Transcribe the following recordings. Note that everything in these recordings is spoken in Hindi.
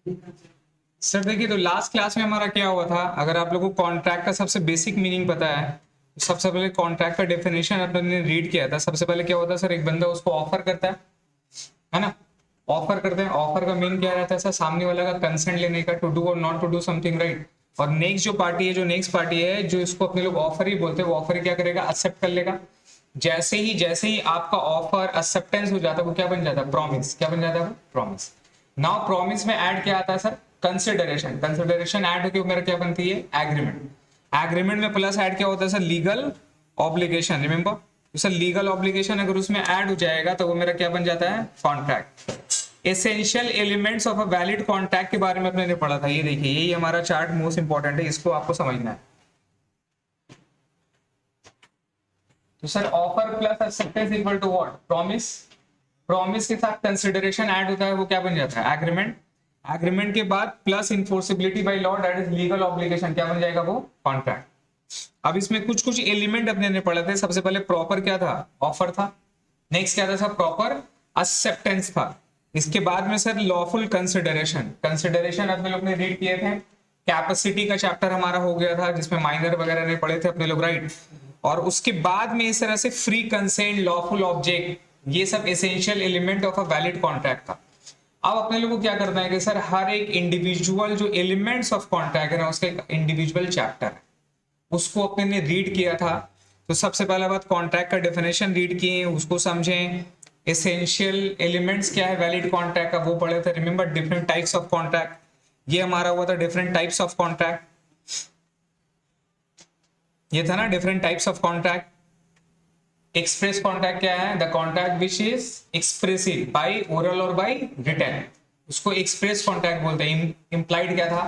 सर देखिए, तो लास्ट क्लास में हमारा क्या हुआ था, अगर आप लोगों को कॉन्ट्रैक्ट का सबसे बेसिक मीनिंग पता है तो सबसे पहले कॉन्ट्रैक्ट का डेफिनेशन अपन ने रीड किया था। सबसे पहले क्या होता है सर, एक बंदा उसको ऑफर करता है ना। ऑफर करते हैं, ऑफर का मीन क्या रहता है सर, सामने वाला का कंसेंट लेने का, टू डू और not to do something, right. और नेक्स्ट जो पार्टी है, जो नेक्स्ट पार्टी है, जो इसको अपने लोग ऑफर ही बोलते हैं, वो ऑफर क्या करेगा, एक्सेप्ट कर लेगा। जैसे ही आपका ऑफर एक्सेप्टेंस हो जाता है, वो क्या बन जाता है, प्रॉमिस। क्या बन जाता है, प्रॉमिस। नाउ प्रॉमिस में ऐड क्या आता है सर, कंसिडरेशन। कंसिडरेशन ऐड होकर मेरा क्या बनती है, एग्रीमेंट। एग्रीमेंट में प्लस ऐड क्या होता है सर, लीगल ऑब्लिगेशन। रिमेंबर, तो सर लीगल ऑब्लिगेशन अगर उसमें ऐड हो जाएगा तो वो मेरा क्या बन जाता है, contract. Essential elements of a valid contract के बारे में अपने ने पढ़ा था। ये देखिए, यही हमारा चार्ट मोस्ट इंपॉर्टेंट है, इसको आपको समझना है। तो sir offer plus acceptance equal to what, promise. Promise के साथ कंसिडरेशन ऐड होता है, वो क्या बन जाता है, एग्रीमेंट। एग्रीमेंट के बाद plus enforceability by law, that is legal obligation, क्या बन जाएगा, वो कॉन्ट्रैक्ट। अब इसमें कुछ कुछ एलिमेंट अपने ने पढ़े थे। सबसे पहले प्रॉपर क्या था, ऑफर था। नेक्स्ट क्या था सर, प्रॉपर एक्सेप्टेंस था। इसके बाद में सर लॉफुल कंसिडरेशन। कंसिडरेशन अपने लोग ने रीड किए थे। कैपेसिटी का चैप्टर हमारा हो गया था, जिसमें माइनर वगैरह ने पढ़े थे अपने लोग, राइट। और उसके बाद में इस तरह से फ्री कंसेंट, लॉफुल ऑब्जेक्ट, ये सब essential element of a valid contract का। अब अपने लोग को क्या करना है कि सर हर एक इंडिविजुअल जो एलिमेंट्स ऑफ कॉन्ट्रैक्ट है ना, उसका एक इंडिविजुअल चैप्टर है, उसको अपने ने रीड किया था। तो सबसे पहला बात, कॉन्ट्रैक्ट का डेफिनेशन रीड किए, उसको समझें। एसेंशियल एलिमेंट्स क्या है वैलिड कॉन्ट्रैक्ट का, वो पढ़े थे। Remember, different types of contract, ये हमारा हुआ था डिफरेंट टाइप्स ऑफ कॉन्ट्रैक्ट। ये था ना different types of contract. Express contract क्या है, the contract which is expressive by oral और बाय रिटन, उसको एक्सप्रेस कॉन्ट्रैक्ट बोलते हैं। इम्प्लाइड क्या था,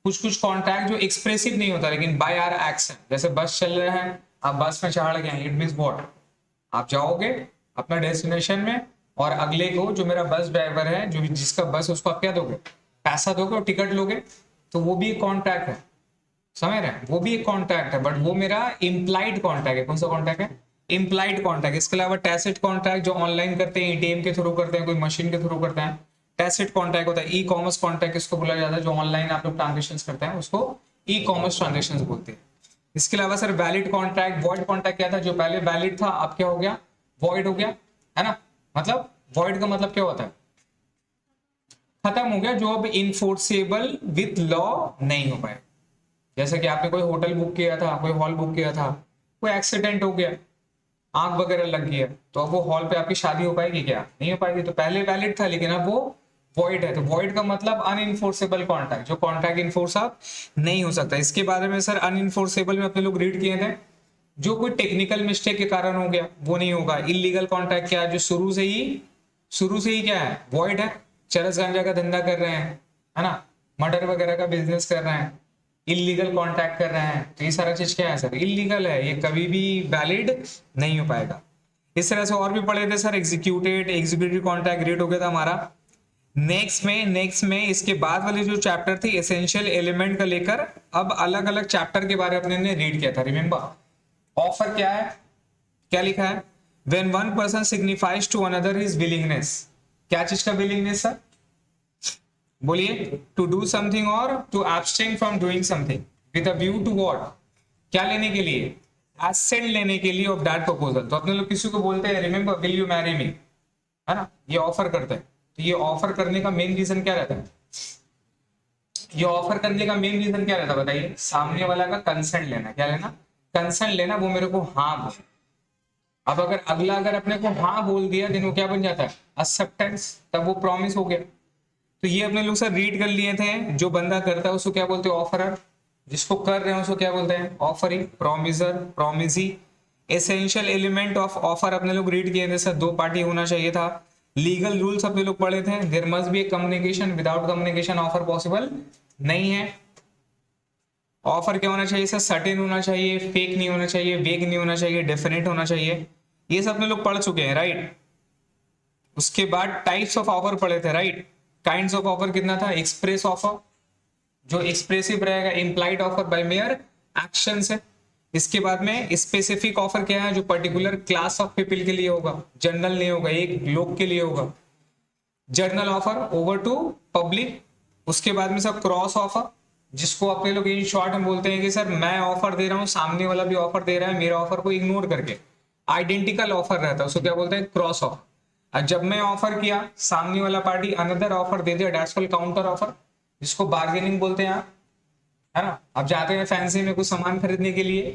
कुछ कुछ कॉन्ट्रैक्ट जो एक्सप्रेसिव नहीं होता लेकिन बाय आर एक्शन, जैसे बस चल रहे हैं, आप बस में चढ़ गए, इट मींस व्हाट, आप जाओगे अपना डेस्टिनेशन में, और अगले को, जो मेरा बस ड्राइवर है, जो जिसका बस, उसको आप क्या दोगे, पैसा दोगे और टिकट लोगे, तो वो भी एक कॉन्ट्रैक्ट है। समझ रहे हैं, वो भी एक कॉन्ट्रैक्ट है, बट वो मेरा इम्प्लाइड कॉन्ट्रैक्ट है। कौन सा कॉन्ट्रैक्ट है, इम्प्लाइड कॉन्ट्रैक्ट। इसके अलावा टैसिट कॉन्ट्रैक्ट जो ऑनलाइन करते हैं, एटीएम के थ्रू करते हैं, कोई मशीन के थ्रू करते हैं, टैसिट कॉन्ट्रैक्ट होता है। ई कॉमर्स कॉन्ट्रैक्ट इसको बोला जाता है, जो ऑनलाइन आप लोग ट्रांजेक्शन करते हैं, उसको ई कॉमर्स ट्रांजेक्शन बोलते हैं। इसके अलावा sir valid contract, void contract क्या था, जो पहले वैलिड था अब क्या हो गया, वॉइड हो गया, है ना। मतलब वॉइड का मतलब क्या होता है, खत्म हो गया, जो अब इनफोर्सेबल विथ लॉ नहीं हो पाए। जैसे कि आपने कोई होटल बुक किया था, कोई हॉल बुक किया था, कोई एक्सीडेंट हो गया, आग वगैरह लग गया, तो अब वो हॉल पे आपकी शादी हो पाएगी क्या, नहीं हो पाएगी। तो पहले वैलिड था लेकिन अब वो वॉइड है। तो वॉइड का मतलब अनइनफोर्सेबल कॉन्ट्रैक्ट, जो कॉन्ट्रैक्ट इनफोर्स आप नहीं हो सकता। इसके बारे में सर अनइनफोर्सेबल में अपने लोग रीड किए थे, जो कोई टेक्निकल मिस्टेक के कारण हो गया वो नहीं होगा। इलीगल कॉन्ट्रैक्ट क्या है, जो शुरू से ही क्या है, वॉइड है। चरस गांजा का धंधा कर रहे हैं, है ना, मर्डर वगैरह का बिजनेस कर रहे हैं, इलीगल कॉन्ट्रैक्ट कर रहे हैं, तो ये सारा चीज क्या है सर, इलीगल है, ये कभी भी वैलिड नहीं हो पाएगा। इस तरह से और भी पढ़े थे सर, एग्जीक्यूटिव कॉन्ट्रैक्ट रीड हो गया था हमारा। नेक्स्ट में इसके बाद वाले जो चैप्टर थी एसेंशियल एलिमेंट का लेकर, अब अलग अलग चैप्टर के बारे में अपने ने रीड किया था। रिमेंबर, ऑफर क्या है, क्या लिखा है, when one person signifies to another his willingness. क्या चीज का विलिंगनेस सर, बोलिए, टू डू समथिंग और to abstain from doing something with a view to what, क्या लेने के लिए, एसेंट लेने के लिए ऑफ दैट प्रपोजल। तो अपने लोग किसी को बोलते हैं, remember, will you marry me, है ना, ये ऑफर करते हैं। तो ये ऑफर करने का मेन रीजन क्या रहता है, ये ऑफर करने का मेन रीजन क्या रहता है बताइए, सामने वाला का कंसेंट लेना। क्या लेना, कंसेंट लेना, वो मेरे को हाँ बोले। अब अगर अगला अगर अपने को हाँ बोल दिया, दिन वो क्या बन जाता है, एक्सेप्टेंस, तब वो प्रॉमिस हो गया। तो ये अपने लोग सर रीड कर लिए थे, जो बंदा करता है उसको क्या बोलते हैं, ऑफरर। जिसको कर रहे हैं उसको क्या बोलते हैं, offering, promiser, promisee. Essential element of offer अपने लोग रीड किए थे सर, दो पार्टी होना चाहिए था। लीगल रूल्स अपने लोग पढ़े थे, there must be a communication, without communication offer possible नहीं है। ऑफर क्या होना चाहिए सर, सर्टेन होना चाहिए, फेक नहीं होना चाहिए, वेग नहीं होना चाहिए, डेफिनेट होना चाहिए। ये सब अपने लोग पढ़ चुके हैं, राइट। उसके बाद टाइप्स ऑफ ऑफर पढ़े थे, राइट। काइंड्स ऑफ ऑफर कितना था, एक्सप्रेस ऑफर, जो एक्सप्रेसिव रहेगा, implied offer by mere action है। इसके बाद में स्पेसिफिक ऑफर क्या है, जो पर्टिकुलर क्लास ऑफ पीपल के लिए होगा, जनरल नहीं होगा, एक लोग के लिए होगा। General offer over to public, उसके बाद में सर क्रॉस ऑफर, जिसको अपने लोग इन शॉर्ट में बोलते हैं कि सर मैं ऑफर दे रहा हूँ, सामने वाला भी ऑफर दे रहा है, मेरा ऑफर को इग्नोर करके आइडेंटिकल ऑफर रहता है, उसको क्या बोलते हैं, क्रॉस ऑफर। और जब मैं ऑफर किया, सामने वाला पार्टी अनदर ऑफर दे दिया, दैट्स कॉल्ड काउंटर ऑफर, जिसको बार्गेनिंग बोलते हैं आप, है ना। अब जाते हैं फैंसी में कुछ सामान खरीदने के लिए,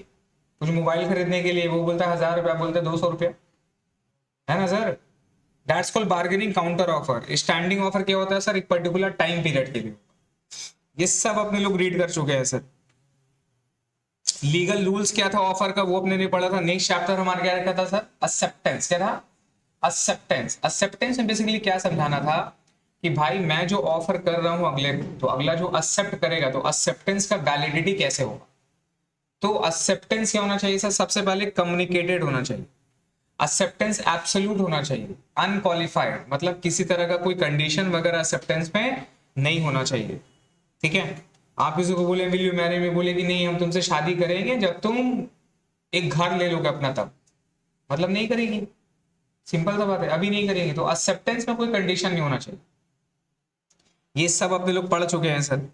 कुछ मोबाइल खरीदने के लिए, वो बोलता है 1000 रुपया, बोलते हैं 200 रुपया, है ना sir. That's called bargaining counter offer. Standing offer क्या होता है सर, एक पर्टिकुलर टाइम पीरियड के लिए। ये सब अपने लोग रीड कर चुके हैं सर। लीगल रूल्स क्या था ऑफर का, वो अपने ने पढ़ा था। नेक्स्ट चैप्टर हमारा क्या रखा था सर, एक्सेप्टेंस। क्या था, एक्सेप्टेंस। एक्सेप्टेंस में बेसिकली क्या समझाना था कि भाई मैं जो ऑफर कर रहा हूं अगले को, तो अगला जो एक्सेप्ट करेगा, तो एक्सेप्टेंस का वैलिडिटी कैसे होगा। तो एक्सेप्टेंस क्या होना चाहिए सर, सबसे पहले कम्युनिकेटेड होना चाहिए। एक्सेप्टेंस एब्सोल्यूट होना चाहिए, अनक्वालिफाइड, मतलब किसी तरह का कोई कंडीशन वगैरह एक्सेप्टेंस में नहीं होना चाहिए, ठीक है। आप किसी को बोले विल यू मैरी में, बोले कि नहीं हम तुमसे शादी करेंगे जब तुम एक घर ले लोगे अपना, तब, मतलब नहीं करेगी, सिंपल सा बात है, अभी नहीं करेंगे। तो एक्सेप्टेंस में कोई कंडीशन नहीं होना चाहिए। ये सब अपने लोग पढ़ चुके हैं सर।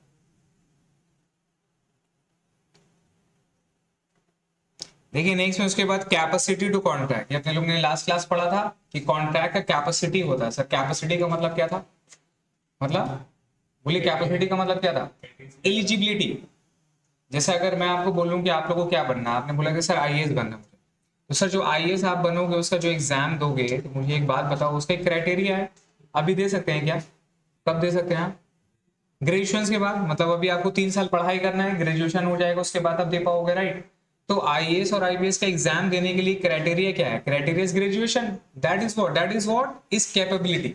देखिए नेक्स्ट में उसके बाद कैपेसिटी टू कॉन्ट्रैक्ट। ये अपने लोग ने लास्ट क्लास पढ़ा था कि कॉन्ट्रैक्ट का कैपेसिटी होता है सर। कैपेसिटी का मतलब क्या था, मतलब बोलिए, कैपेसिटी का मतलब क्या था, एलिजिबिलिटी। जैसे अगर मैं आपको बोलूं कि आप लोगों को क्या बनना है, आपने बोला कि सर आईएएस बनना मुझे, तो सर जो आईएएस आप बनोगे उसका जो एग्जाम दोगे, तो मुझे एक बात बताओ, उसका एक क्राइटेरिया है, अभी दे सकते हैं क्या, कब दे सकते हैं आप, ग्रेजुएशन के बाद, मतलब अभी आपको 3 साल पढ़ाई करना है, ग्रेजुएशन हो जाएगा उसके बाद आप दे पाओगे, राइट। तो आईएएस और आईपीएस का एग्जाम देने के लिए क्राइटेरिया क्या है, criteria is graduation. That is capability.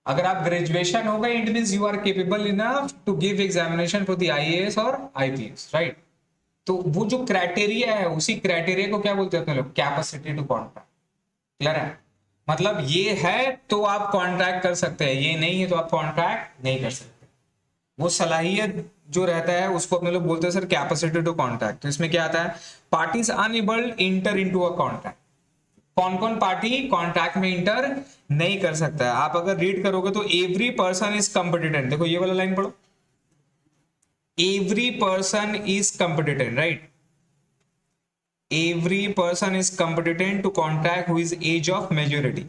अगर आप ग्रेजुएशन हो गए, it means you are capable enough to give examination for the IAS और आईपीएस, राइट। तो वो जो क्राइटेरिया है, उसी क्राइटेरिया को क्या बोलते हैं अपने लोग, कैपेसिटी टू कॉन्ट्रैक्ट। क्लियर है, मतलब ये है तो आप कॉन्ट्रैक्ट कर सकते हैं, ये नहीं है तो आप कॉन्ट्रैक्ट नहीं कर सकते। वो सलाहियत जो रहता है उसको अपने लोग बोलते हैं सर कैपेसिटी टू कॉन्ट्रैक्ट। तो इसमें क्या आता है, parties unable inter into a contract. कौन कौन पार्टी कॉन्ट्रैक्ट में इंटर नहीं कर सकता है। आप अगर रीड करोगे तो एवरी पर्सन इज कॉम्पिटिटेंट, देखो ये वाला लाइन पढ़ो, every person is competent, right. Every person is competent to contract who is age of majority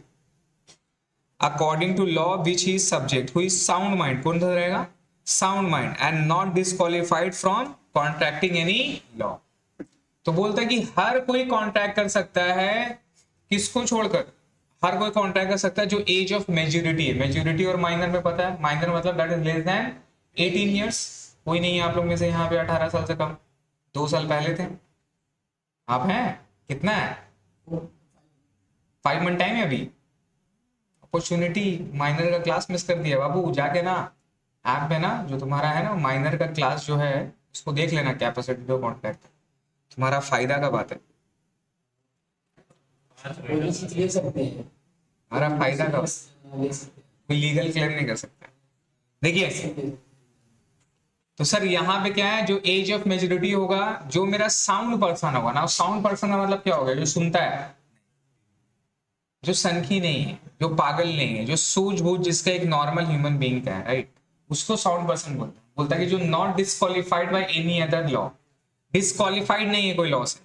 according to law which he subject, who is sound mind, कौन सा रहेगा, sound mind, and not disqualified from contracting any law. तो बोलता है कि हर कोई कॉन्ट्रैक्ट कर सकता है, किसको छोड़कर, हर कोई कॉन्ट्रैक्ट कर सकता है जो एज ऑफ मेजोरिटी है। मेजोरिटी और माइनर में पता है, माइनर मतलब that is less than 18 years. कोई नहीं है आप लोग में से यहाँ पे 18 साल से कम, 2 साल पहले थे आप, हैं कितना है, 5 मंथ टाइम है अभी, अपॉर्चुनिटी। माइनर का क्लास मिस कर दिया बाबू, जाके ना ऐप में ना जो तुम्हारा है ना माइनर का क्लास जो है उसको देख लेना, कैपेसिटी टू कॉन्ट्रैक्ट, तुम्हारा फायदा का बात है, ले सकते हैं, हमारा फायदा का, कोई लीगल क्लेम नहीं कर सकता। देखिए तो सर यहाँ पे क्या है, जो एज ऑफ मेजोरिटी होगा, जो मेरा साउंड पर्सन होगा ना, साउंड पर्सन का मतलब क्या होगा, जो सुनता है, जो सनकी नहीं है, जो पागल नहीं है, जो सूझबूझ जिसका एक नॉर्मल ह्यूमन बीइंग का है, राइट, उसको साउंड पर्सन बोलता है। बोलता है कि जो not disqualified by any other law, disqualified नहीं है कोई लॉ से।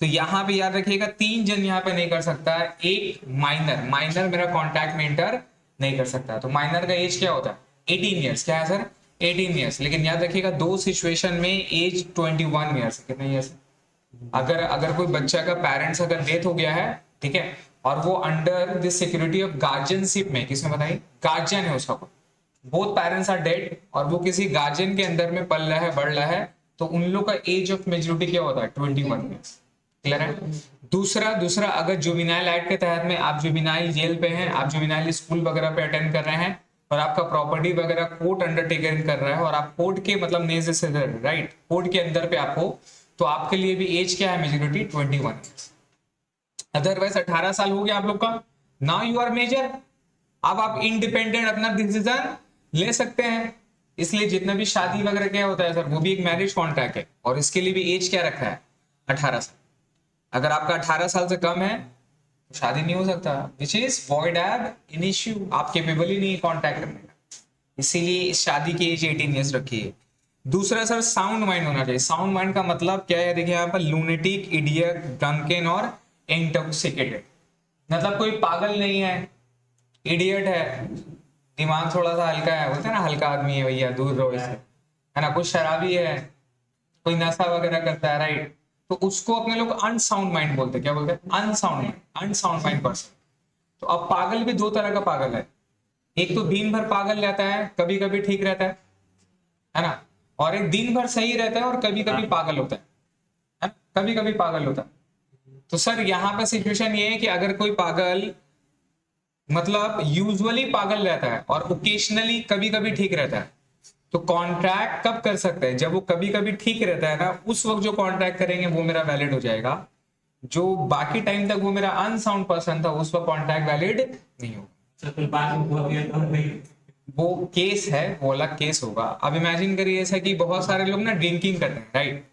तो यहाँ पे याद रखिएगा 3 जन यहाँ पे नहीं कर सकता है। एक माइनर, माइनर मेरा कॉन्टैक्ट में इंटर नहीं कर सकता। तो माइनर का एज क्या होता है, 18 ईयर्स। क्या है सर, 18 ईयर्स। लेकिन याद रखिएगा 2 सिचुएशन में एज 21 ईयर्स, कितने ईयर्स, अगर कोई बच्चा का पेरेंट्स अगर डेथ हो गया है, ठीक है, और वो under the security of guardianship में, किसमें बताइए, गार्जियन है उसका, बोथ पेरेंट्स आर डेड, और वो किसी गार्जियन के अंदर में पल रहा है, बढ़ रहा है, तो उन लोग का एज ऑफ मेच्योरिटी क्या होता है, 21 ईयर्स। क्लियर है। दूसरा अगर जुवेनाइल एक्ट के तहत में आप जुवेनाइल जेल पे हैं, आप जुवेनाइल स्कूल वगैरह पे अटेंड कर रहे हैं, और आपका प्रॉपर्टी वगैरह कोर्ट अंडरटेकन कर रहा है, और आप कोर्ट के मतलब नेज़ से, राइट, कोर्ट के अंदर पे आप हो, तो आपके लिए भी एज क्या है, मेच्योरिटी 21 ईयर्स। अदरवाइज 18 साल हो गया आप लोग का, नाउ यू आर मेजर, अब आप इंडिपेंडेंट अपना डिसीजन ले सकते हैं। इसलिए जितना भी शादी वगैरह क्या होता है सर, वो भी एक मैरिज कॉन्ट्रैक्ट है, और इसके लिए भी एज क्या रखा है, 18 साल। अगर आपका 18 साल से कम है शादी नहीं हो सकता, विच इज वॉइड एब इनिशियो, आप केपेबल ही नहीं कॉन्टैक्ट करने का। इसीलिए शादी की एज 18 ईयर्स रखी है। दूसरा सर साउंड माइंड होना चाहिए। साउंड माइंड का मतलब क्या है, देखिए यहाँ पर लूनेटिक, इडियट, ड्रंकन और इंटॉक्सिकेटेड। मतलब कोई पागल नहीं है, इडियट है, दिमाग थोड़ा सा हल्का है, बोलते हैं ना हल्का आदमी है भैया, दूर रहो इससे, है ना। कुछ शराबी है, कोई नशा वगैरह करता है, राइट, तो उसको अपने लोग अनसाउंड माइंड बोलते हैं। क्या बोलते हैं? Unsound mind person. तो अब पागल भी दो तरह का पागल है। एक तो दिन भर पागल रहता है, कभी कभी ठीक रहता है ना। और एक दिन भर सही रहता है और कभी कभी पागल होता है, कभी कभी पागल होता है। तो सर यहाँ पे सिचुएशन ये है कि अगर कोई पागल मतलब यूजुअली पागल रहता है और ओकेशनली कभी कभी ठीक रहता है, तो कॉन्ट्रैक्ट कब कर सकते हैं? जब वो कभी कभी ठीक रहता है ना, उस वक्त जो कॉन्ट्रैक्ट करेंगे वो मेरा वैलिड हो जाएगा। जो बाकी टाइम तक वो मेरा अनसाउंड पर्सन था, उस वक्त कॉन्ट्रैक्ट वैलिड नहीं होगा। वो केस है, वो अलग केस होगा। अब इमेजिन करिए ऐसा कि बहुत सारे लोग ना ड्रिंकिंग करते हैं, राइट।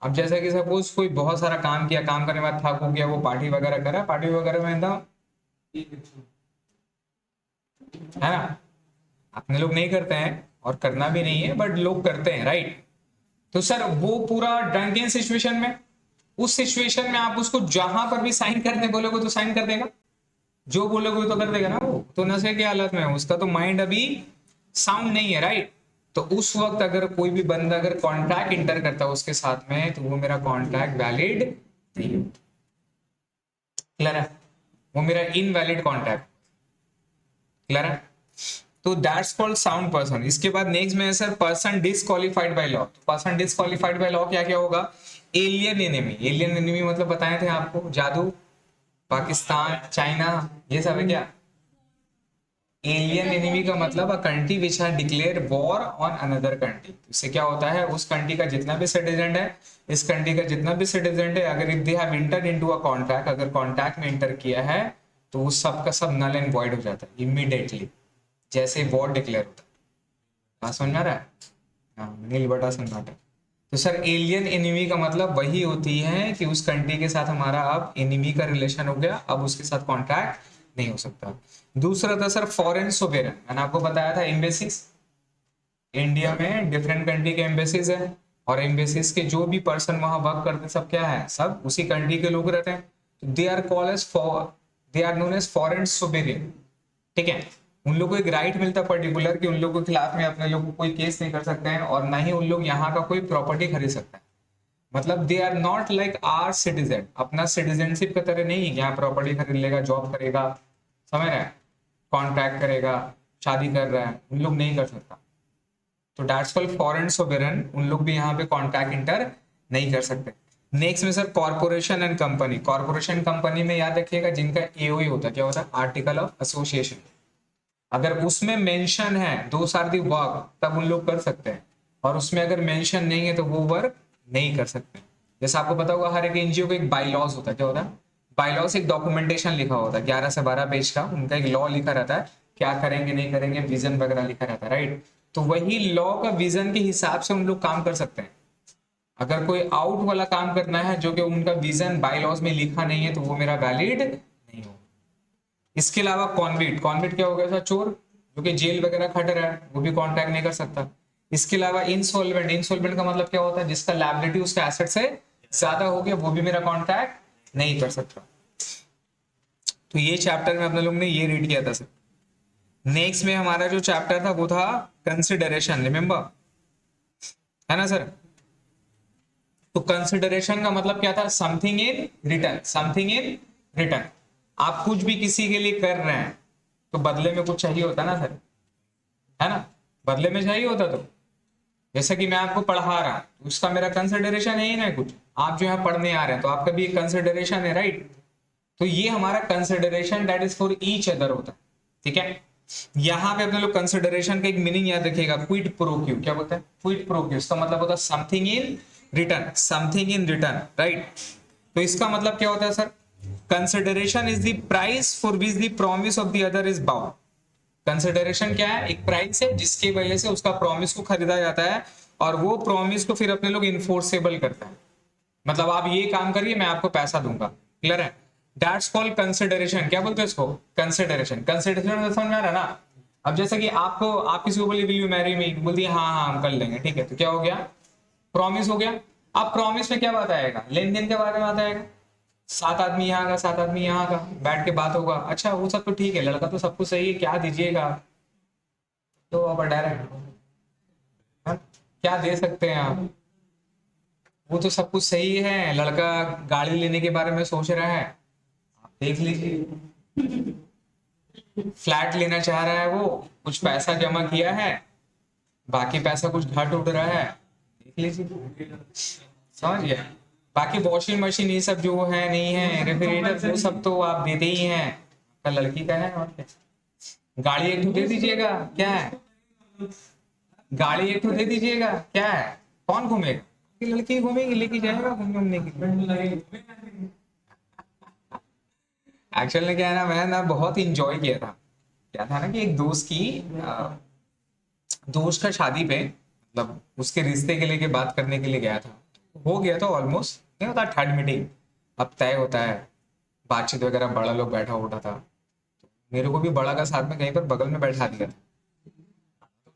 अब जैसा कि सपोज कोई बहुत सारा काम किया, काम करने के बाद थक हो गया, वो पार्टी वगैरह करा, पार्टी वगैरह में एकदम, है ना, अपने लोग नहीं करते हैं और करना भी नहीं है, बट लोग करते हैं, राइट। तो सर वो पूरा ड्रंकन सिचुएशन में, उस सिचुएशन में आप उसको जहां पर भी साइन करने बोलोगे तो साइन कर देगा, जो बोलोगे तो कर देगा ना। वो तो नशे की हालत में है, उसका तो माइंड अभी साउंड नहीं है, राइट। तो उस वक्त अगर कोई भी बंदा अगर कॉन्ट्रैक्ट इंटर करता है उसके साथ में, तो वो मेरा कॉन्ट्रैक्ट वैलिड नहीं होता। क्लियर है? वो मेरा इनवैलिड कॉन्ट्रैक्ट। क्लियर है? तो दैट्स कॉल्ड साउंड पर्सन। इसके बाद नेक्स्ट में है sir person disqualified by law. Person disqualified by law क्या क्या होगा? Alien enemy. एलियन एनिमी मतलब बताए थे आपको, जादू, पाकिस्तान, चाइना, ये सब है क्या? एलियन एनिमी का मतलब a country which has declare war on another country. इससे क्या होता है, उस कंट्री का जितना भी सिटीजन है, इस कंट्री का जितना भी सिटीजन है, अगर if they have entered into a contract, अगर कॉन्ट्रैक्ट में एंटर किया है, तो वो सब का सब नल एंड वॉइड हो जाता है इमीडिएटली, जैसे वॉर डिक्लेयर होता है। बात समझ में आ रहा है? हाँ, नील बटा सन्नाटा। तो सर एलियन एनिमी का मतलब वही होती है कि उस कंट्री के साथ हमारा अब एनिमी का रिलेशन हो गया, अब उसके साथ कॉन्ट्रैक्ट नहीं हो सकता। दूसरा था सर फॉरेन सोवेरेन। मैंने आपको बताया था एम्बेसीज, इंडिया में डिफरेंट कंट्री के एम्बेसीज है, और एम्बेसीज के जो भी पर्सन वहां वर्क करते सब क्या है, सब उसी कंट्री के लोग रहते हैं। तो they are called as they are known as foreign sovereign. ठीक है, उन लोगों को एक राइट मिलता है पर्टिकुलर कि उन लोगों के खिलाफ में अपने लोग कोई केस नहीं कर सकते हैं, और ना ही उन लोग यहाँ का कोई प्रॉपर्टी खरीद सकते हैं। मतलब they are not like our citizen, अपना सिटीजनशिप की तरह नहीं है, यहाँ प्रॉपर्टी खरीद लेगा, जॉब करेगा, समझ रहे हैं, कॉन्ट्रैक्ट करेगा, शादी कर रहा है, उन लोग नहीं कर सकता। तो दैट्स कॉल्ड फॉरेन सोवेरेन। उन लोग भी यहाँ पे कॉन्ट्रैक्ट इंटर नहीं कर सकते। नेक्स्ट में sir corporation and company. Corporation company में याद रखिएगा जिनका एओई होता है, क्या होता है, आर्टिकल ऑफ एसोसिएशन। अगर उसमें मेंशन है दोस आर दी वर्क, तब उन लोग कर सकते हैं, और उसमें अगर मेंशन नहीं है तो वो वर्क नहीं कर सकते। जैसे आपको पता होगा हर एक एनजीओ का एक बाईलॉज होता है। क्या होता है? बाईलॉज एक डॉक्यूमेंटेशन लिखा होता है 11 से 12 पेज का, उनका एक लॉ लिखा रहता है, क्या करेंगे नहीं करेंगे, विजन वगैरह लिखा रहता है, राइट। तो वही लॉ का विजन के हिसाब से उन लोग काम कर सकते हैं। अगर कोई आउट वाला काम करना है जो कि उनका विजन बाईलॉज में लिखा नहीं है, तो वो मेरा वैलिड नहीं होगा। इसके अलावा कॉन्विक्ट। कॉन्विक्ट क्या हो गया? चोर जो कि जेल वगैरह खट रहा है, वो भी कॉन्ट्रैक्ट नहीं कर सकता। इसके अलावा इंसॉल्वेंट। इंसॉल्वेंट का मतलब क्या होता है? जिसका लायबिलिटी उसके एसेट से ज्यादा हो गया, वो भी मेरा कॉन्ट्रैक्ट नहीं कर सकता। तो ये चैप्टर में अपने लोग ने ये रीड किया था सर। नेक्स्ट में हमारा जो चैप्टर था वो था कंसिडरेशन, रिमेंबर, है ना सर। तो कंसिडरेशन का मतलब क्या था? Something in return. Something in return. आप कुछ भी किसी के लिए कर रहे हैं तो बदले में कुछ चाहिए होता ना सर, है ना, बदले में चाहिए होता। तो जैसे कि मैं आपको पढ़ा रहा हूं, उसका मेरा कंसिडरेशन है ही ना कुछ। आप जो यहाँ पढ़ने आ रहे हैं तो आपका भी एक कंसिडरेशन है, राइट। तो ये हमारा consideration that is for each other होता है। ठीक है, यहाँ पे अपने लोग कंसिडरेशन का एक मीनिंग याद रखिएगा, क्विड प्रो क्यू। क्या बोलते हैं? Quid pro Q. इसका मतलब होता है something in return, something in return, right. तो इसका मतलब क्या होता है sir? Consideration is the price for which the promise of the other is bound. Consideration क्या है? एक प्राइस है जिसकी वजह से उसका प्रॉमिस को खरीदा जाता है, और वो प्रॉमिस को फिर अपने लोग इन्फोर्सेबल करते हैं। मतलब आप ये काम करिए, मैं आपको पैसा दूंगा। क्लियर है? That's called consideration. क्या बोलते हैं इसको? कंसिडरेशन। कंसिडरेशन समझ में आ रहा है ना? अब जैसे कि आपको, आप किसी को बोले विल यू मैरी मी, बोल दिया हाँ हाँ हम कर लेंगे, ठीक है, तो क्या हो गया, प्रॉमिस हो गया। अब प्रॉमिस में क्या बात आएगा, लेन देन के बारे में बात आएगा, 7 आदमी यहाँ का 7 आदमी यहाँ का बैठ के बात होगा, अच्छा वो सब तो ठीक है, लड़का तो सब कुछ सही है, क्या दीजिएगा, तो अब डायरेक्ट क्या दे सकते हैं आप, वो तो सब कुछ सही है, लड़का गाड़ी लेने के बारे में सोच रहा है, आप देख लीजिए, फ्लैट लेना चाह रहा है, वो कुछ पैसा जमा किया है, बाकी पैसा कुछ घट उठ रहा है, देख लीजिए, समझ गया। बाकी वॉशिंग मशीन ये सब जो है नहीं है, रेफ्रिजरेटर वो सब तो आप देते ही हैं, आपका लड़की का है, और क्या, गाड़ी एक तो दे दीजिएगा, क्या है, गाड़ी एक तो दे दीजिएगा, क्या है, कौन घूमेगा, कि लड़की घूमेगी, लेके जाएगा घूमने के लिए। एक्चुअल में क्या है ना, मैं ना बहुत इंजॉय किया था, क्या था ना कि एक दोस्त की दोस्त का शादी पे, मतलब उसके रिश्ते के लिए के बात करने के लिए गया था, हो गया था ऑलमोस्ट, नहीं होता थर्ड मीटिंग, अब तय होता है, बातचीत वगैरह, बड़ा लोग बैठा उठा था, मेरे को भी बड़ा का साथ में कहीं पर बगल में बैठा दिया था,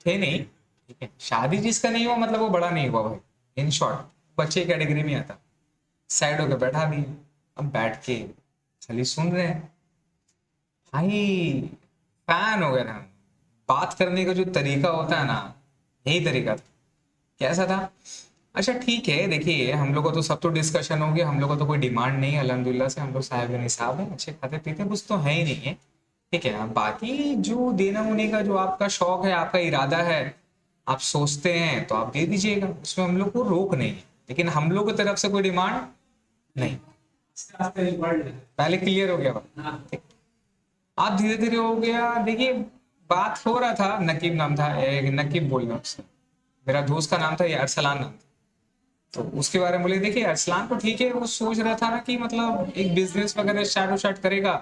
थे नहीं, ठीक है, शादी जिसका नहीं हुआ मतलब वो बड़ा नहीं हुआ भाई, इन शॉर्ट बच्चे कैटेगरी में आता, साइड होकर बैठा दिया, अब बैठ के खाली सुन रहे हैं, भाई फैन हो गया था, बात करने का जो तरीका होता है ना, यही तरीका था, कैसा था, अच्छा ठीक है, देखिए हम लोग को तो सब तो डिस्कशन हो गया, हम लोग को तो कोई डिमांड नहीं है अल्हम्दुलिल्लाह से, हम लोग साहिब निसाब है, अच्छे खाते पीते कुछ तो है ही नहीं है, ठीक है, अब बाकी जो देना होने का जो आपका शौक है, आपका इरादा है, आप सोचते हैं तो आप दे दीजिएगा, उसमें हम लोग को रोक नहीं है, लेकिन हम लोग की तरफ से कोई डिमांड नहीं, पहले क्लियर हो गया बात, ठीक। आप धीरे धीरे हो गया, देखिए बात हो रहा था, नकीब नाम था, एक नकीब बोल रहा उससे, मेरा दोस्त का नाम था, ये अरसलान नाम था, तो उसके बारे में बोले, देखिए अरसलान तो ठीक है, वो सोच रहा था ना कि मतलब एक बिजनेस वगैरह स्टार्ट करेगा,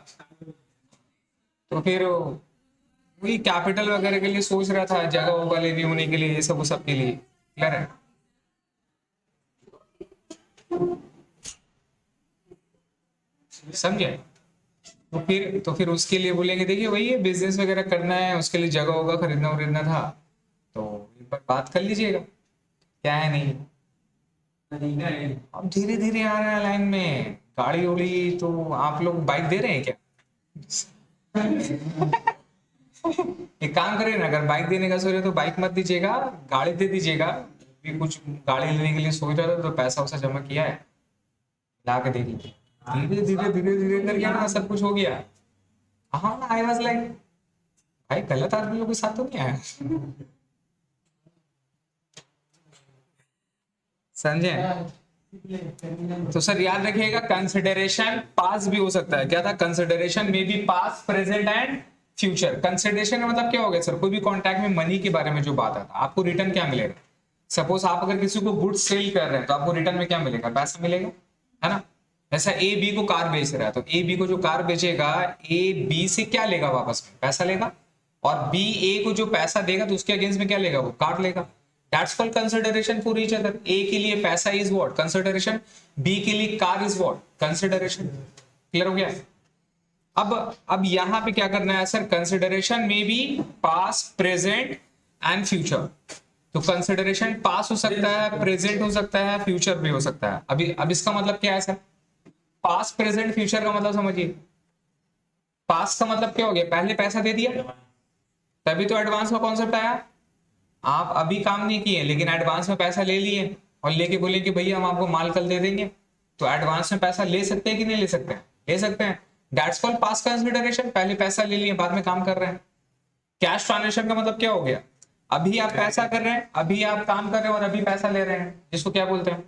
तो फिर वही कैपिटल वगैरह के लिए सोच रहा था, जगह वगैरह लेनी होने के लिए, ये सब वो सब के लिए, क्लियर है, समझे, तो फिर उसके लिए बोलेंगे, देखिए वही है, बिजनेस वगैरह करना है, उसके लिए जगह होगा खरीदना था, तो एक बार बात कर लीजिएगा, क्या है नहीं, अब धीरे धीरे आ रहा है लाइन में, गाड़ी उड़ी, तो आप लोग बाइक दे रहे हैं क्या, एक काम करें ना, अगर बाइक देने का सोच रहे तो बाइक मत दीजिएगा, गाड़ी दे दीजिएगा, भी कुछ गाड़ी लेने के लिए सोच रहा था, तो पैसा वैसा जमा किया है, ला के दे दीजिए, धीरे धीरे करके ना सब कुछ हो गया, हाँ आई वाज लाइक, भाई गलत आदमियों के साथ तो नहीं आया, समझे, तो सर याद रखिएगा, कंसिडरेशन पास भी हो सकता है, क्या था, कंसिडरेशन में भी पास प्रेजेंट एंड फ्यूचर, कंसिडरेशन का मतलब क्या हो गया सर, कोई भी कॉन्ट्रैक्ट में मनी के बारे में जो बात आता है, आपको रिटर्न क्या मिलेगा, सपोज आप अगर किसी को गुड्स सेल कर रहे हैं, तो आपको रिटर्न में क्या मिलेगा, पैसा मिलेगा, है ना, ऐसा ए बी को कार बेच रहा है, तो ए बी को जो कार बेचेगा, ए बी से क्या लेगा वापस में, पैसा लेगा, और बी ए को जो पैसा देगा तो उसके अगेंस्ट में क्या लेगा, वो कार लेगा, that's called consideration for each other, A के लिए पैसा इज व्हाट, कंसिडरेशन, बी के लिए car is what, consideration, clear हो गया। अब यहां पे क्या करना है सर, कंसिडरेशन में भी पास प्रेजेंट एंड फ्यूचर, तो कंसिडरेशन पास हो सकता है, प्रेजेंट हो सकता है, फ्यूचर भी हो सकता है, अब इसका मतलब क्या है सर, पास प्रेजेंट फ्यूचर का मतलब समझिए, पास का मतलब क्या हो गया, पहले पैसा दे दिया, तभी तो एडवांस का कॉन्सेप्ट आया, आप अभी काम नहीं किए लेकिन एडवांस में पैसा ले लिए, और लेके बोले कि भैया हम आपको माल कल दे देंगे, तो एडवांस में पैसा ले सकते हैं कि नहीं ले सकते हैं, ले सकते हैं, दैट्स कॉल्ड पास कंसिडरेशन, पहले पैसा ले लिए बाद में काम कर रहे हैं। कैश ट्रांजेक्शन का मतलब क्या हो गया, अभी आप पैसा कर रहे हैं, अभी आप काम कर रहे हैं और अभी पैसा ले रहे हैं, जिसको क्या बोलते हैं,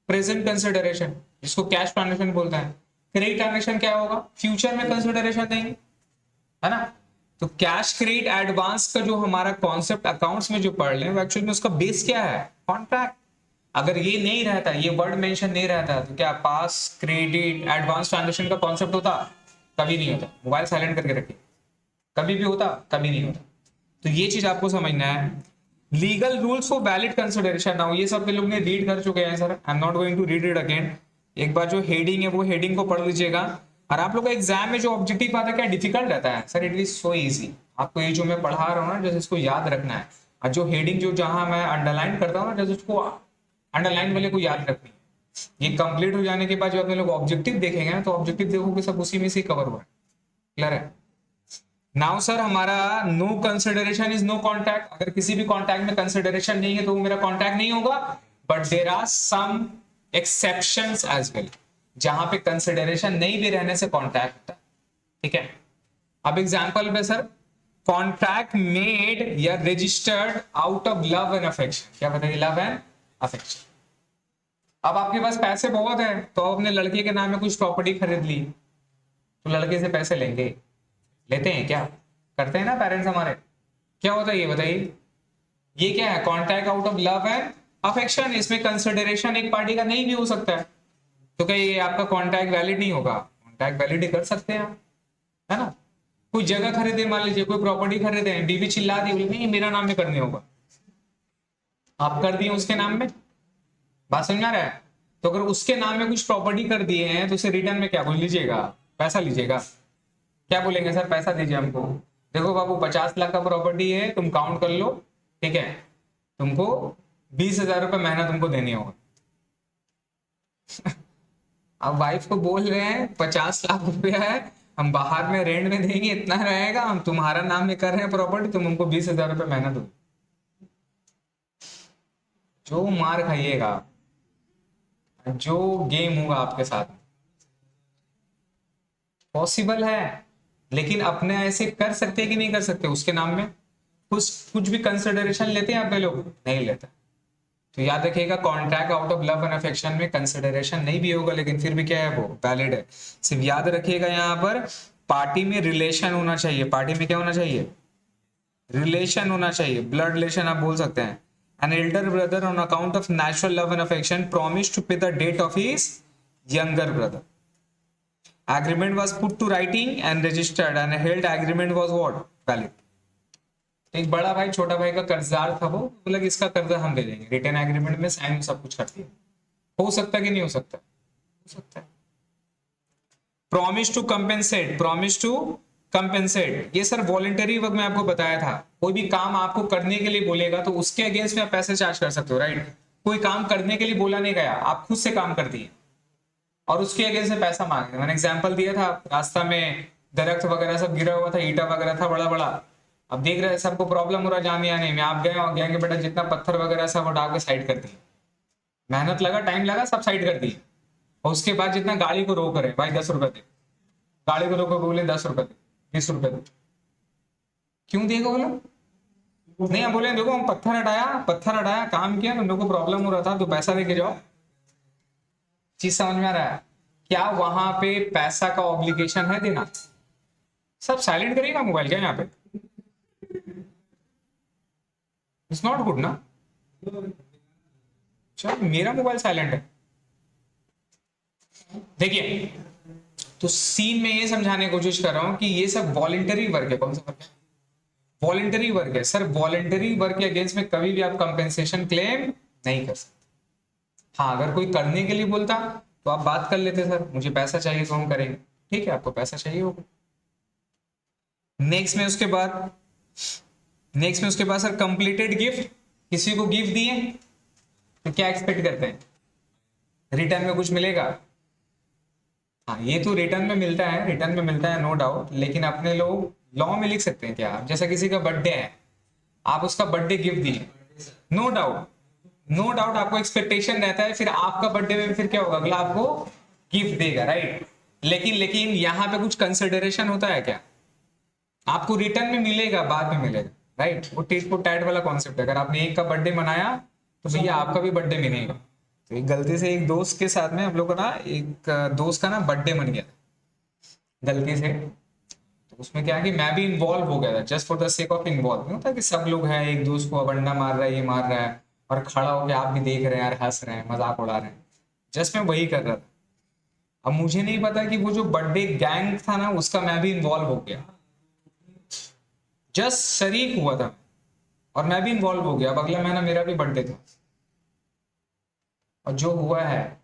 प्रेजेंट कंसिडरेशन, जिसको कैश ट्रांजेक्शन बोलते हैं। क्रेडिट ट्रांजेक्शन क्या होगा, फ्यूचर में कंसिडरेशन देंगे, है ना, तो कैश क्रेडिट एडवांस का जो हमारा कॉन्सेप्ट अकाउंट्स में जो पढ़ रहे हैं, एक्चुअली में उसका बेस क्या है, कॉन्ट्रैक्ट, अगर ये नहीं रहता, ये वर्ड मेंशन नहीं रहता, तो क्या पास क्रेडिट एडवांस ट्रांजेक्शन का कॉन्सेप्ट होता, कभी नहीं होता, मोबाइल साइलेंट करके रखिए, कभी भी होता, कभी नहीं होता, तो ये चीज आपको समझना है। Legal rules for valid consideration, now ये सब के लोग ने रीड कर चुके हैं sir, I am not going to read it again, एक बार जो हेडिंग है वो हेडिंग को पढ़ लीजिएगा, और आप लोग का एग्जाम में जो ऑब्जेक्टिव आता है क्या डिफिकल्ट रहता है sir, it is so easy, आपको ये जो मैं पढ़ा रहा हूँ ना, जैसे इसको याद रखना है, और जो हेडिंग जो जहां मैं अंडरलाइन करता हूँ ना, जैसे उसको अंडरलाइन वाले को याद रखनी है। ये कंप्लीट हो जाने के बाद जो अपने लोग ऑब्जेक्टिव देखेंगे ना, तो ऑब्जेक्टिव देखोगे सब उसी में से कवर हुआ है। क्लियर है? नाउ सर हमारा no consideration is no contract. अगर किसी भी कॉन्टैक्ट में कंसिडरेशन नहीं है तो वो मेरा कॉन्टैक्ट नहीं होगा, but there are some exceptions as well, जहां पे कंसिडरेशन नहीं भी रहने से कॉन्टैक्ट होता है। ठीक है, अब एग्जांपल पे सर, कॉन्ट्रैक्ट मेड या registered out of love and affection. क्या बताइए? Love and affection. अब आपके पास पैसे बहुत है तो आप अपने लड़के के नाम में कुछ प्रॉपर्टी खरीद ली, तो लड़के से पैसे लेंगे? लेते हैं क्या? करते हैं ना पेरेंट्स हमारे। क्या होता है ये बताइए? ये क्या है? Contract out of love and affection. इसमें कंसिडरेशन एक पार्टी का नहीं भी हो सकता है, तो क्या ये आपका कॉन्ट्रैक्ट वैलिड नहीं होगा? कॉन्ट्रैक्ट वैलिड ही कर सकते हैं आप, है ना? कोई जगह खरीदे, मान लीजिए कोई प्रॉपर्टी खरीदे, बीवी चिल्ला दी, बोले नहीं मेरा नाम में करने होगा, आप कर दिए उसके नाम में। बात समझ में आ रहा है? तो अगर उसके नाम में कुछ प्रॉपर्टी कर दिए हैं तो उसे रिटर्न में क्या बोल लीजिएगा? पैसा लीजिएगा। क्या बोलेंगे? सर पैसा दीजिए हमको। देखो बाबू 50 लाख का प्रॉपर्टी है, तुम काउंट कर लो, ठीक है, तुमको 20,000 रुपये महीना तुमको देने होगा। अब वाइफ को बोल रहे हैं 50 लाख रुपया है, हम बाहर में रेंट में देंगे, इतना रहेगा, हम तुम्हारा नाम में कर रहे हैं प्रॉपर्टी, तुम हमको 20,000 रुपये महीना दो। जो मार खाइएगा, जो गेम होगा आपके साथ, पॉसिबल है। लेकिन अपने ऐसे कर सकते हैं कि नहीं कर सकते? उसके नाम में कुछ भी कंसिडरेशन लेते हैं आप लोग? नहीं लेते। तो याद रखिएगा, contract out of love and affection में कंसिडरेशन नहीं भी होगा, लेकिन फिर भी क्या है, वो वैलिड है। सिर्फ याद रखिएगा यहाँ पर पार्टी में रिलेशन होना चाहिए। पार्टी में क्या होना चाहिए? रिलेशन होना चाहिए, ब्लड रिलेशन आप बोल सकते हैं। An elder brother on account of natural love and affection promise to pay the debt of his younger brother. Agreement was put to writing and registered and held agreement was what? Valid. एक बड़ा भाई छोटा भाई का कर्जदार था, वो बोला कि इसका कर्जा हम दे देंगे, रिटर्न एग्रीमेंट में साइन सब कुछ कर दिया। हो सकता है कि नहीं हो सकता? हो सकता है। Promise to compensate, promise to compensate, ये सर वॉलेंटरी वर्क में आपको बताया था। कोई भी काम आपको करने के लिए बोलेगा तो उसके अगेंस्ट में आप पैसे चार्ज कर सकते हो, राइट? कोई काम करने के लिए बोला नहीं गया, आप खुद से काम कर दिए और उसके अगेंस्ट में पैसा मांगे। मैंने एग्जांपल दिया था, रास्ता में दरख्त वगैरह सब गिरा हुआ था, ईटा वगैरह था बड़ा बड़ा, अब देख रहे हैं सबको प्रॉब्लम हो रहा जाने आने में, आप गए और गए बेटा जितना पत्थर वगैरह सब उठा के साइड कर दिए, मेहनत लगा, टाइम लगा, सब साइड कर दिए। और उसके बाद जितना गाड़ी को रोक रहे भाई 10 रुपए दे, गाड़ी को रोको बोले 10 रुपए दे, 20 रुपए दे, क्यों देगा बोलो? नहीं, हम बोले देखो हम पत्थर हटाया काम किया, तुम लोग को प्रॉब्लम हो रहा था तो पैसा देके जाओ। चीज समझ में आ रहा है? क्या वहां पे पैसा का ऑब्लिगेशन है देना? सब साइलेंट करिएगा मोबाइल क्या यहाँ पे? इट्स नॉट गुड ना। चलो मेरा मोबाइल साइलेंट है। देखिए, तो सीन में ये समझाने की कोशिश कर रहा हूं कि ये सब वॉलेंटरी वर्क है। कौन सा वर्क है? वॉलेंटरी वर्क है सर। वॉलेंटरी वर्क के अगेंस्ट में कभी भी आप कंपेंसेशन क्लेम नहीं कर सकते। हाँ, अगर कोई करने के लिए बोलता तो आप बात कर लेते, सर मुझे पैसा चाहिए तो हम करेंगे, ठीक है, आपको पैसा चाहिए होगा। नेक्स्ट में उसके बाद सर कंप्लीटेड गिफ्ट, किसी को गिफ्ट दिए तो क्या एक्सपेक्ट करते हैं? रिटर्न में कुछ मिलेगा? हाँ, ये तो रिटर्न में मिलता है, नो डाउट। लेकिन अपने लोग लॉ में लिख सकते हैं क्या? आप जैसा किसी का बर्थडे है, आप उसका बर्थडे गिफ्ट दिए, नो डाउट आपको एक्सपेक्टेशन रहता है फिर आपका बर्थडे में फिर क्या होगा, अगला आपको गिफ्ट देगा, राइट? लेकिन यहाँ पे कुछ कंसिडरेशन होता है क्या? आपको रिटर्न में मिलेगा, बाद में मिलेगा, राइट? वो टीट फॉर टैट वाला कॉन्सेप्ट है। अगर आपने एक का बर्थडे मनाया तो भैया आपका भी बर्थडे मिलेगा। तो एक गलती से एक दोस्त के साथ में हम लोग का ना, एक दोस्त का ना बर्थडे मन गया गलती से, तो उसमें क्या है कि मैं भी इन्वॉल्व हो गया था, just for the sake of involve. नहीं होता कि सब लोग हैं, एक दोस्त को बंडा मार रहा है, ये मार रहा है, और खड़ा होकर आप भी देख रहे हैं यार, हंस रहे हैं, मजाक उड़ा रहे हैं, जस्ट मैं वही कर रहा था। अब मुझे नहीं पता कि वो जो बर्थडे गैंग था ना, उसका मैं भी इन्वॉल्व हो गया, जस्ट शरीक हुआ था और मैं भी इन्वॉल्व हो गया। अब अगला महीना मेरा भी बर्थडे था, और जो हुआ है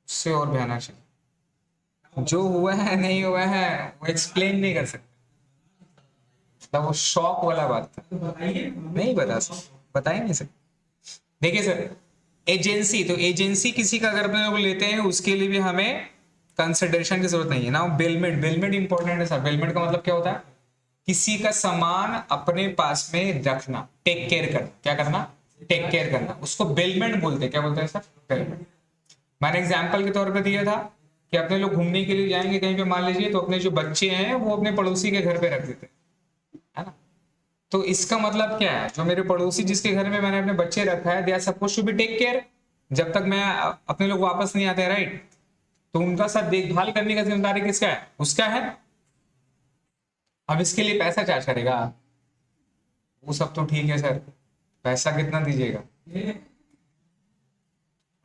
उससे और भयानक है। जो हुआ है नहीं हुआ है वो एक्सप्लेन नहीं कर सकते। मतलब वो शॉक वाला बात था, नहीं बता सकते, बता ही नहीं सकते। देखिए सर, एजेंसी, तो एजेंसी किसी का अगर अपने लोग लेते हैं उसके लिए भी हमें कंसिडरेशन की जरूरत नहीं है ना। बिलमेंट, बिलमेंट इंपॉर्टेंट है सर। बिलमेंट का मतलब क्या होता है? किसी का सामान अपने पास में रखना, टेक केयर करना। क्या करना? टेक केयर करना, उसको बिलमेंट बोलते हैं। क्या बोलते हैं सर? बिलमेंट। मैंने एग्जाम्पल के तौर पे दिया था कि अपने लोग घूमने के लिए जाएंगे कहीं पे, मान लीजिए, तो अपने जो बच्चे हैं वो अपने पड़ोसी के घर पे रख देते हैं, है ना। तो इसका मतलब क्या है? जो मेरे पड़ोसी जिसके घर में मैंने अपने बच्चे रखा है, they are suppose to be take care जब तक मैं अपने लोग वापस नहीं आते, राइट। तो उनका साथ देखभाल करने का जिम्मेदारी किसका है? उसका है। अब इसके लिए पैसा चार्ज करेगा, वो सब तो ठीक है सर, पैसा कितना दीजिएगा?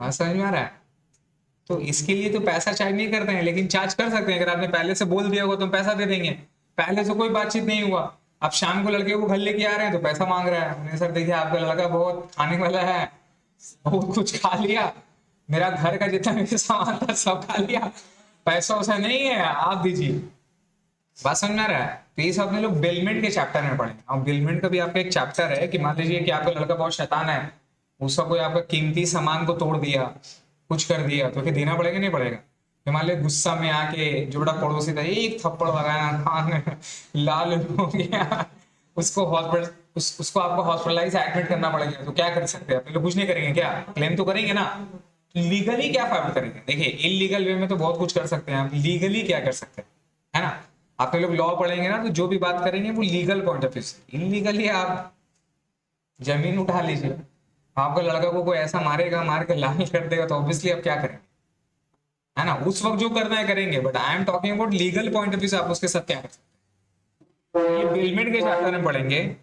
बात समझ में आ रहा है? तो इसके लिए तो पैसा चार्ज नहीं करते हैं, लेकिन चार्ज कर सकते हैं। अगर आपने पहले से बोल दिया होगा तो हम पैसा दे देंगे। पहले से कोई बातचीत नहीं हुआ, अब शाम को लड़के को घर लेके आ रहे हैं तो पैसा मांग रहा है। मैंने, सर देखिए आपका लड़का बहुत खाने वाला है, बहुत कुछ खा लिया, मेरा घर का जितना भी सामान था सब खा लिया, पैसा वैसा नहीं है, आप दीजिए। बात समझ में आ रहा है? तो ये सब अपने लोग बिलमेंट के चैप्टर में पढ़े। और बिलमेंट का भी आपका एक चैप्टर है कि मान लीजिए कि आपका लड़का बहुत शैतान है, उसका कोई आपका कीमती सामान को तोड़ दिया, कुछ कर दिया, तो फिर देना पड़ेगा नहीं पड़ेगा? तो मान लीजिए गुस्सा में आके जो बड़ा पड़ोसी था एक थप्पड़ लगाया, कान में लाल हो गया, उसको हॉस्पिटल, उसको आपको हॉस्पिटलाइज एडमिट करना पड़ेगा, तो क्या कर सकते हैं? अपने लोग कुछ नहीं करेंगे क्या? क्लेम तो करेंगे ना। लीगली क्या फाइल करेंगे? देखिए इलीगल वे में तो बहुत कुछ कर सकते हैं, आप लीगली क्या कर सकते हैं, है ना। आपने लोग लॉ पढ़ेंगे ना, तो जो भी बात करेंगे वो लीगल पॉइंट ऑफ व्यू से। इलीगली आप जमीन उठा लीजिए, आपका लड़का को कोई ऐसा मारेगा, मार के लाल कर देगा, तो ऑब्वियसली आप क्या करेंगे, है ना। उस वक्त जो करना है करेंगे, but I am talking about legal point of view से आप उसके साथ क्या कर सकते हैं, ये बिलमेंट के चैप्टर में पढ़ेंगे।